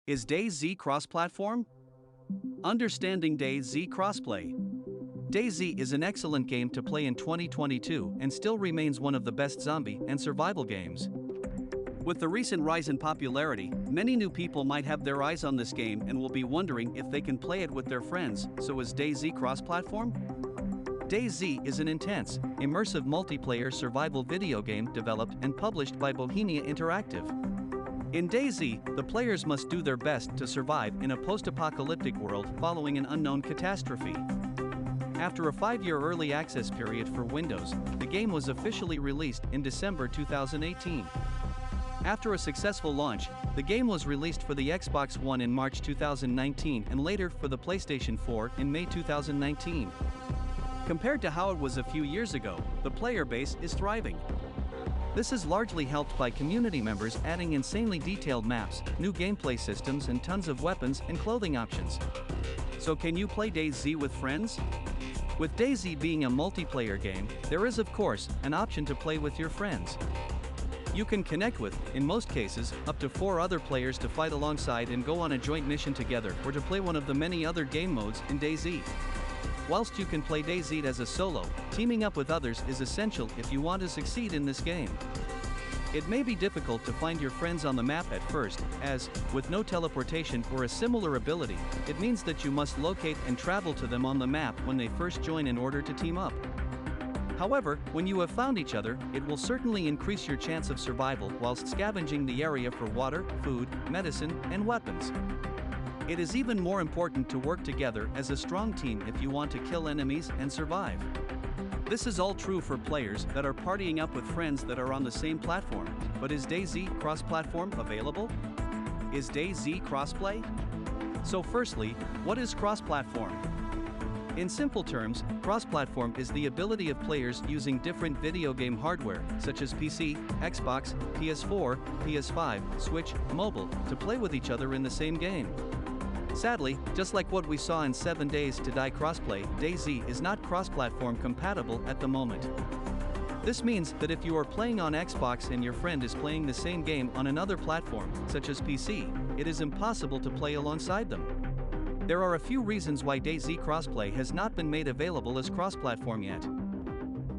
Is DayZ cross-platform? Understanding DayZ Crossplay. DayZ is an excellent game to play in 2022 and still remains one of the best zombie and survival games. With the recent rise in popularity, many new people might have their eyes on this game and will be wondering if they can play it with their friends. So is DayZ cross-platform? DayZ is an intense, immersive multiplayer survival video game developed and published by Bohemia Interactive. In DayZ, the players must do their best to survive in a post-apocalyptic world following an unknown catastrophe. After a 5-year early access period for Windows, the game was officially released in December 2018. After a successful launch, the game was released for the Xbox One in March 2019 and later for the PlayStation 4 in May 2019. Compared to how it was a few years ago, the player base is thriving. This is largely helped by community members adding insanely detailed maps, new gameplay systems and tons of weapons and clothing options. So can you play DayZ with friends? With DayZ being a multiplayer game, there is of course an option to play with your friends. You can connect with, in most cases, up to 4 other players to fight alongside and go on a joint mission together or to play one of the many other game modes in DayZ. Whilst you can play DayZ as a solo, teaming up with others is essential if you want to succeed in this game. It may be difficult to find your friends on the map at first, as, with no teleportation or a similar ability, it means that you must locate and travel to them on the map when they first join in order to team up. However, when you have found each other, it will certainly increase your chance of survival whilst scavenging the area for water, food, medicine, and weapons. It is even more important to work together as a strong team if you want to kill enemies and survive. This is all true for players that are partying up with friends that are on the same platform, but is DayZ cross-platform available? Is DayZ crossplay? So firstly, what is cross-platform? In simple terms, cross-platform is the ability of players using different video game hardware, such as PC, Xbox, PS4, PS5, Switch, mobile, to play with each other in the same game. Sadly, just like what we saw in 7 Days to Die Crossplay, DayZ is not cross-platform compatible at the moment. This means that if you are playing on Xbox and your friend is playing the same game on another platform, such as PC, it is impossible to play alongside them. There are a few reasons why DayZ Crossplay has not been made available as cross-platform yet.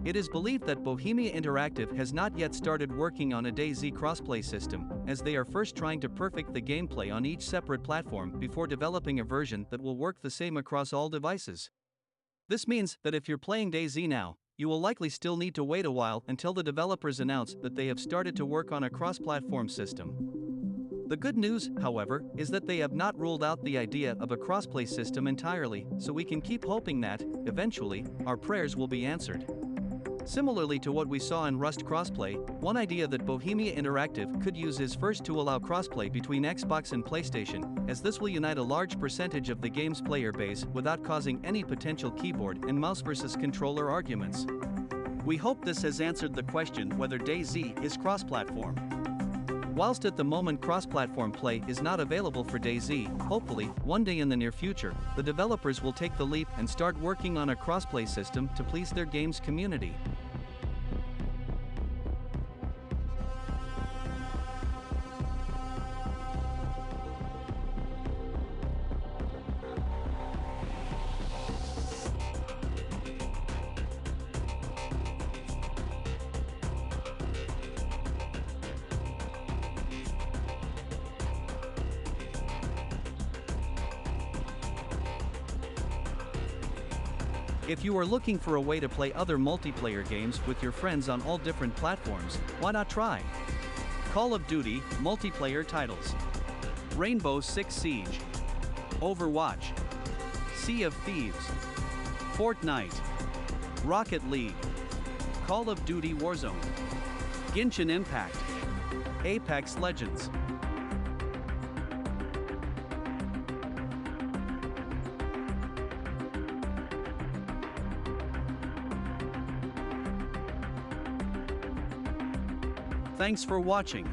It is believed that Bohemia Interactive has not yet started working on a DayZ crossplay system, as they are first trying to perfect the gameplay on each separate platform before developing a version that will work the same across all devices. This means that if you're playing DayZ now, you will likely still need to wait a while until the developers announce that they have started to work on a cross-platform system. The good news, however, is that they have not ruled out the idea of a crossplay system entirely, so we can keep hoping that, eventually, our prayers will be answered. Similarly to what we saw in Rust Crossplay, one idea that Bohemia Interactive could use is first to allow crossplay between Xbox and PlayStation, as this will unite a large percentage of the game's player base without causing any potential keyboard and mouse versus controller arguments. We hope this has answered the question whether DayZ is cross-platform. Whilst at the moment cross-platform play is not available for DayZ, hopefully, one day in the near future, the developers will take the leap and start working on a crossplay system to please their game's community. If you are looking for a way to play other multiplayer games with your friends on all different platforms, why not try Call of Duty multiplayer titles: Rainbow Six Siege, Overwatch, Sea of Thieves, Fortnite, Rocket League, Call of Duty Warzone, Genshin Impact, Apex Legends. Thanks for watching.